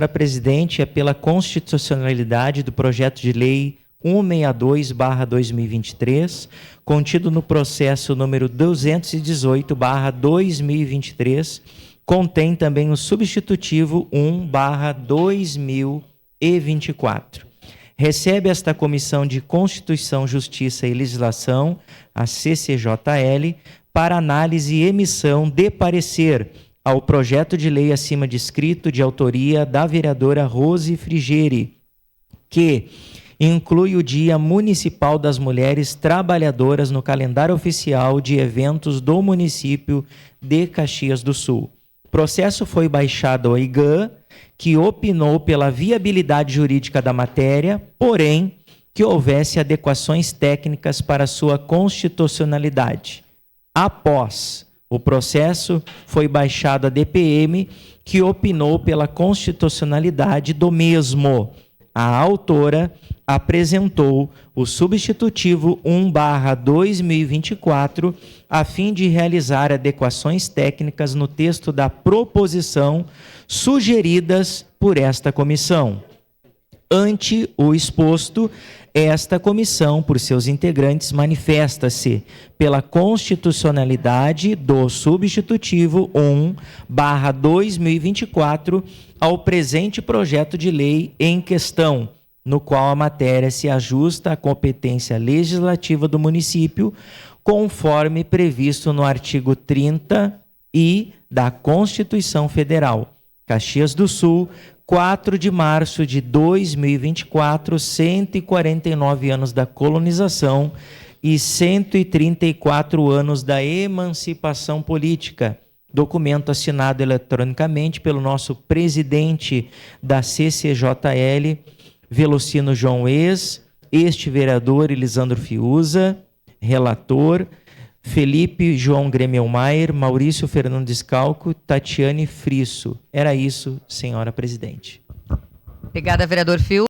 Senhora Presidente, é pela constitucionalidade do projeto de lei 162/2023, contido no processo número 218/2023, contém também o substitutivo 1/2024. Recebe esta Comissão de Constituição, Justiça e Legislação, a CCJL, para análise e emissão de parecer ao projeto de lei acima descrito, de autoria da vereadora Rose Frigeri, que inclui o Dia Municipal das Mulheres Trabalhadoras no calendário oficial de eventos do município de Caxias do Sul. O processo foi baixado ao IGAN, que opinou pela viabilidade jurídica da matéria, porém, que houvesse adequações técnicas para sua constitucionalidade. Após o processo, foi baixado a DPM, que opinou pela constitucionalidade do mesmo. A autora apresentou o substitutivo 1/2024, a fim de realizar adequações técnicas no texto da proposição sugeridas por esta comissão. Ante o exposto, esta comissão, por seus integrantes, manifesta-se pela constitucionalidade do substitutivo 1/2024 ao presente projeto de lei em questão, no qual a matéria se ajusta à competência legislativa do município, conforme previsto no artigo 30-I da Constituição Federal. Caxias do Sul, 4 de março de 2024, 149 anos da colonização e 134 anos da emancipação política. Documento assinado eletronicamente pelo nosso presidente da CCJL, Velocino João Ex, este vereador Elisandro Fiuza, relator, Felipe João Gremelmaier, Maurício Fernando Descalco, Tatiane Frisso. Era isso, senhora presidente. Obrigada, vereador Fiuza.